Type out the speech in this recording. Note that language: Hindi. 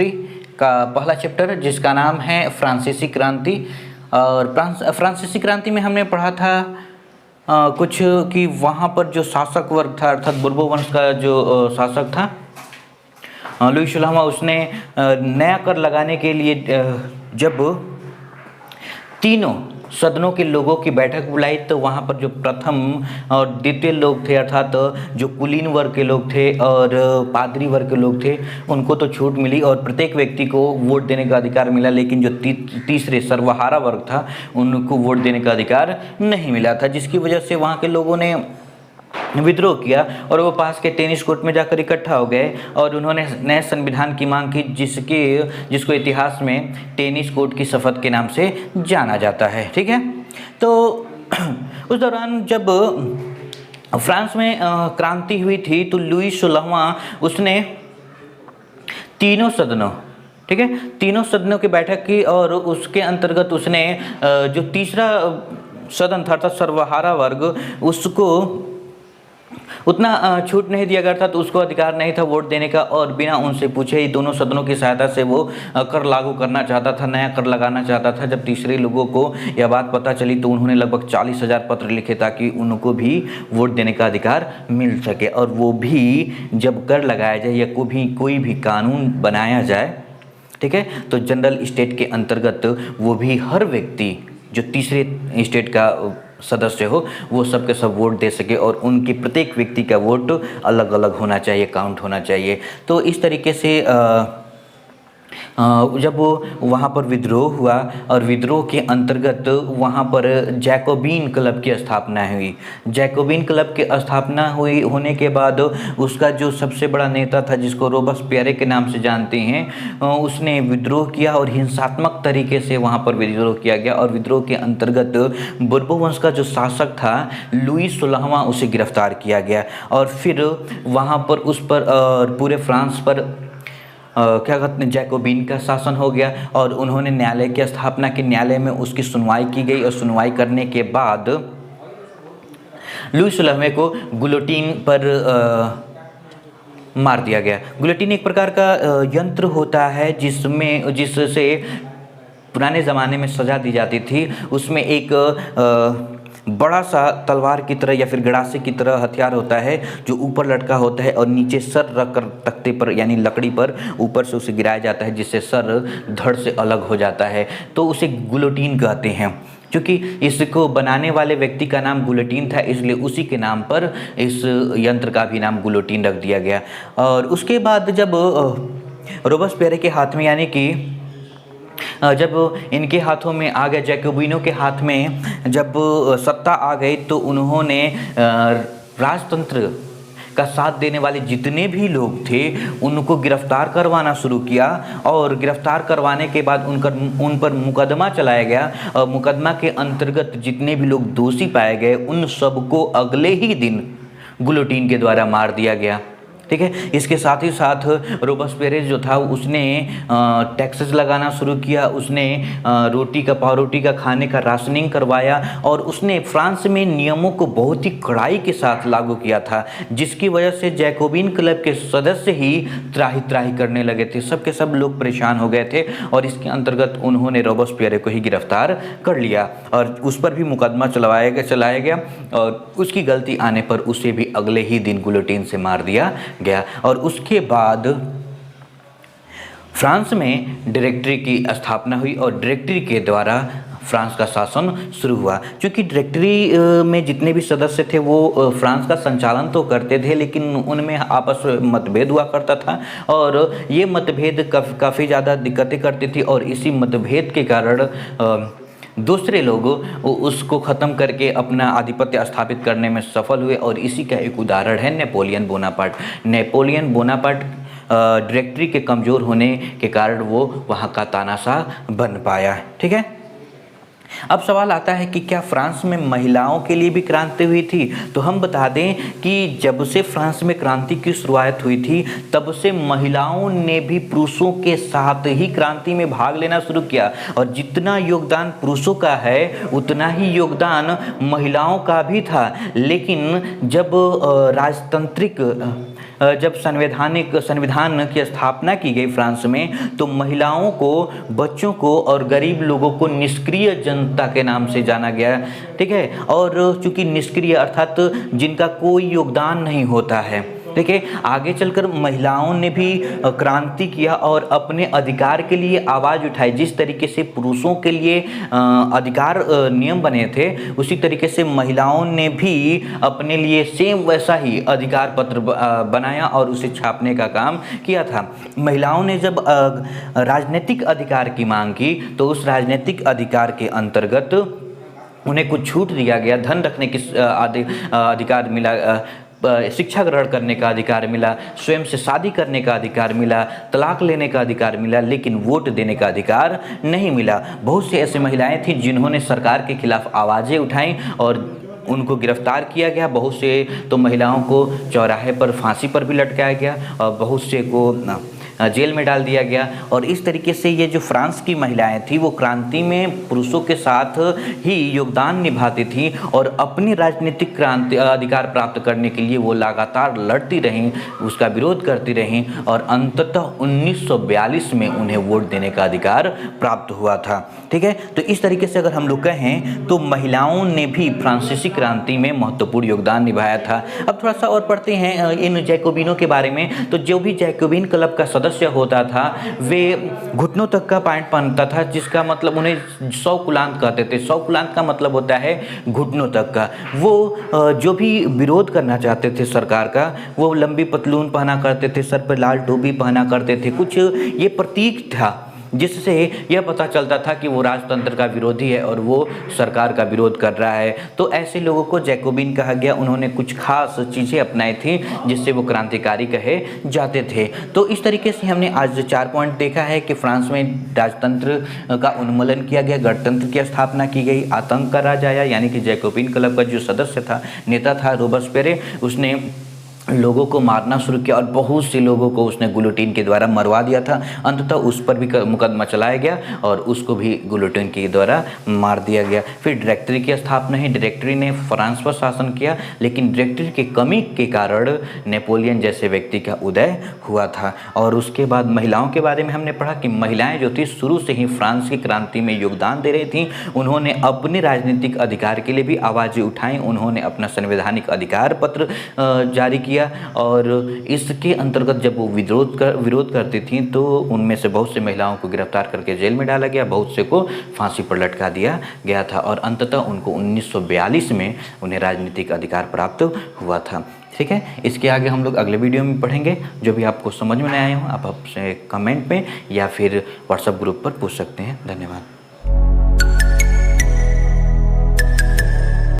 हिस्ट्री का पहला चैप्टर जिसका नाम है फ्रांसीसी क्रांति। और फ्रांसीसी क्रांति में हमने पढ़ा था कुछ कि वहाँ पर जो शासक वर्ग था अर्थात बुर्बो वंश का जो शासक था लुई 16वां, उसने नया कर लगाने के लिए जब तीनों सदनों के लोगों की बैठक बुलाई तो वहाँ पर जो प्रथम और द्वितीय लोग थे अर्थात जो कुलीन वर्ग के लोग थे और पादरी वर्ग के लोग थे उनको तो छूट मिली और प्रत्येक व्यक्ति को वोट देने का अधिकार मिला, लेकिन जो तीसरे सर्वहारा वर्ग था उनको वोट देने का अधिकार नहीं मिला था, जिसकी वजह से वहाँ के लोगों ने विद्रोह किया और वो पास के टेनिस कोर्ट में जाकर इकट्ठा हो गए और उन्होंने नए संविधान की मांग की जिसको इतिहास में टेनिस कोर्ट की शपथ के नाम से जाना जाता है। ठीक है, तो उस दौरान जब फ्रांस में क्रांति हुई थी तो लुई 16वां उसने तीनों सदनों की बैठक की और उसके अंतर्गत उसने जो तीसरा सदन था अर्थात सर्वहारा वर्ग उसको उतना छूट नहीं दिया गया था, तो उसको अधिकार नहीं था वोट देने का और बिना उनसे पूछे ही दोनों सदनों की सहायता से वो कर लागू करना चाहता था, नया कर लगाना चाहता था। जब तीसरे लोगों को यह बात पता चली तो उन्होंने लगभग 40,000 पत्र लिखे ताकि उनको भी वोट देने का अधिकार मिल सके और वो भी जब कर लगाया जाए या कोई भी कानून बनाया जाए, ठीक है, तो जनरल स्टेट के अंतर्गत वो भी हर व्यक्ति जो तीसरे स्टेट का सदस्य हो वो सब के सब वोट दे सके और उनकी प्रत्येक व्यक्ति का वोट अलग अलग होना चाहिए, काउंट होना चाहिए। तो इस तरीके से जब वहाँ पर विद्रोह हुआ और विद्रोह के अंतर्गत वहाँ पर जैकोबिन क्लब की स्थापना हुई। जैकोबिन क्लब की स्थापना होने के बाद उसका जो सबसे बड़ा नेता था जिसको रोबेस्पियर के नाम से जानते हैं, उसने विद्रोह किया और हिंसात्मक तरीके से वहाँ पर विद्रोह किया गया और विद्रोह के अंतर्गत बुर्बो वंश का जो शासक था लुई 16वां उसे गिरफ्तार किया गया और फिर वहाँ पर उस पर पूरे फ्रांस पर क्या कहते हैं जैकोबिन का शासन हो गया और उन्होंने न्यायालय की स्थापना की। न्यायालय में उसकी सुनवाई की गई और सुनवाई करने के बाद लुई 16वें को गुलोटीन पर मार दिया गया। गुलोटीन एक प्रकार का यंत्र होता है जिससे पुराने ज़माने में सजा दी जाती थी। उसमें एक बड़ा सा तलवार की तरह या फिर गड़ासे की तरह हथियार होता है जो ऊपर लटका होता है और नीचे सर रख कर तख्ते पर यानी लकड़ी पर ऊपर से उसे गिराया जाता है जिससे सर धड़ से अलग हो जाता है, तो उसे गुलोटीन कहते हैं। क्योंकि इसको बनाने वाले व्यक्ति का नाम गुलोटीन था इसलिए उसी के नाम पर इस यंत्र का भी नाम गुलोटीन रख दिया गया। और उसके बाद जब रोबेस्पियर के हाथ में यानी कि जब इनके हाथों में आ गया, जैकोबिनों के हाथ में जब सत्ता आ गई तो उन्होंने राजतंत्र का साथ देने वाले जितने भी लोग थे उनको गिरफ्तार करवाना शुरू किया और गिरफ्तार करवाने के बाद उन पर मुकदमा चलाया गया और मुकदमा के अंतर्गत जितने भी लोग दोषी पाए गए उन सबको अगले ही दिन गुलोटीन के द्वारा मार दिया गया। ठीक है, इसके साथ ही साथ रोबेस्पियर जो था उसने टैक्सेस लगाना शुरू किया, उसने पावरोटी का खाने का राशनिंग करवाया और उसने फ्रांस में नियमों को बहुत ही कड़ाई के साथ लागू किया था, जिसकी वजह से जैकोबिन क्लब के सदस्य ही त्राही त्राही करने लगे थे। सब के सब लोग परेशान हो गए थे और इसके अंतर्गत उन्होंने रोबेस्पियर को ही गिरफ्तार कर लिया और उस पर भी मुकदमा चलाया गया और उसकी गलती आने पर उसे भी अगले ही दिन गुलोटीन से मार दिया गया। और उसके बाद फ्रांस में डायरेक्टरी की स्थापना हुई और डायरेक्टरी के द्वारा फ्रांस का शासन शुरू हुआ। क्योंकि डायरेक्टरी में जितने भी सदस्य थे वो फ्रांस का संचालन तो करते थे लेकिन उनमें आपस में मतभेद हुआ करता था और ये मतभेद काफ़ी ज़्यादा दिक्कतें करती थी और इसी मतभेद के कारण दूसरे लोग उसको ख़त्म करके अपना आधिपत्य स्थापित करने में सफल हुए और इसी का एक उदाहरण है नेपोलियन बोनापार्ट। डायरेक्टरी के कमज़ोर होने के कारण वो वहाँ का तानाशाह बन पाया। ठीक है, अब सवाल आता है कि क्या फ्रांस में महिलाओं के लिए भी क्रांति हुई थी? तो हम बता दें कि जब से फ्रांस में क्रांति की शुरुआत हुई थी तब से महिलाओं ने भी पुरुषों के साथ ही क्रांति में भाग लेना शुरू किया और जितना योगदान पुरुषों का है उतना ही योगदान महिलाओं का भी था। लेकिन जब राजतांत्रिक जब संविधान की स्थापना की गई फ्रांस में, तो महिलाओं को, बच्चों को और गरीब लोगों को निष्क्रिय जनता के नाम से जाना गया, ठीक है। और चूंकि निष्क्रिय अर्थात जिनका कोई योगदान नहीं होता है, देखिए आगे चलकर महिलाओं ने भी क्रांति किया और अपने अधिकार के लिए आवाज़ उठाई। जिस तरीके से पुरुषों के लिए अधिकार नियम बने थे, उसी तरीके से महिलाओं ने भी अपने लिए सेम वैसा ही अधिकार पत्र बनाया और उसे छापने का काम किया था। महिलाओं ने जब राजनीतिक अधिकार की मांग की, तो उस राजनीतिक अधिकार के अंतर्गत उन्हें कुछ छूट दिया गया, धन रखने की अधिकार मिला, शिक्षा ग्रहण करने का अधिकार मिला, स्वयं से शादी करने का अधिकार मिला, तलाक लेने का अधिकार मिला, लेकिन वोट देने का अधिकार नहीं मिला। बहुत सी ऐसी महिलाएं थीं जिन्होंने सरकार के खिलाफ आवाज़ें उठाईं और उनको गिरफ्तार किया गया। बहुत से तो महिलाओं को चौराहे पर फांसी पर भी लटकाया गया और बहुत से को जेल में डाल दिया गया। और इस तरीके से ये जो फ्रांस की महिलाएं थी, वो क्रांति में पुरुषों के साथ ही योगदान निभाती थी और अपनी राजनीतिक क्रांति अधिकार प्राप्त करने के लिए वो लगातार लड़ती रहीं, उसका विरोध करती रहीं और अंततः 1942 में उन्हें वोट देने का अधिकार प्राप्त हुआ था, ठीक है। तो इस तरीके से अगर हम लोग कहें तो महिलाओं ने भी फ्रांसीसी क्रांति में महत्वपूर्ण योगदान निभाया था। अब थोड़ा सा और पढ़ते हैं इन जैकोबिनों के बारे में। तो जो भी जैकोबिन क्लब का सदस्य होता था, वे घुटनों तक का पैंट पहनता था, जिसका मतलब उन्हें 100 कुलांत कहते थे। 100 कुलांत का मतलब होता है घुटनों तक का। वो जो भी विरोध करना चाहते थे सरकार का, वो लंबी पतलून पहना करते थे, सर पर लाल टोपी पहना करते थे। कुछ ये प्रतीक था जिससे यह पता चलता था कि वो राजतंत्र का विरोधी है और वो सरकार का विरोध कर रहा है। तो ऐसे लोगों को जैकोबिन कहा गया। उन्होंने कुछ खास चीज़ें अपनाई थी जिससे वो क्रांतिकारी कहे जाते थे। तो इस तरीके से हमने आज 4 पॉइंट देखा है कि फ्रांस में राजतंत्र का उन्मूलन किया गया, गणतंत्र की स्थापना की गई, आतंक का राज आया, यानी कि जैकोबिन क्लब का जो सदस्य था, नेता था रोबेस्पियर, उसने लोगों को मारना शुरू किया और बहुत से लोगों को उसने गुलोटीन के द्वारा मरवा दिया था। अंततः उस पर भी मुकदमा चलाया गया और उसको भी गुलोटीन के द्वारा मार दिया गया। फिर डायरेक्टरी की स्थापना है। डायरेक्टरी ने फ्रांस पर शासन किया, लेकिन डायरेक्टरी की कमी के कारण नेपोलियन जैसे व्यक्ति का उदय हुआ था। और उसके बाद महिलाओं के बारे में हमने पढ़ा कि महिलाएं जो थी शुरू से ही फ्रांस की क्रांति में योगदान दे रही थी। उन्होंने अपने राजनीतिक अधिकार के लिए भी आवाज़ें उठाई। उन्होंने अपना संवैधानिक अधिकार पत्र जारी किया और इसके अंतर्गत जब वो विरोध करती थी तो उनमें से बहुत से महिलाओं को गिरफ्तार करके जेल में डाला गया, बहुत से को फांसी पर लटका दिया गया था और अंततः उनको 1942 में उन्हें राजनीतिक अधिकार प्राप्त हुआ था, ठीक है। इसके आगे हम लोग अगले वीडियो में पढ़ेंगे। जो भी आपको समझ में नहीं आए हो आप आपसे कमेंट में या फिर व्हाट्सएप ग्रुप पर पूछ सकते हैं। धन्यवाद।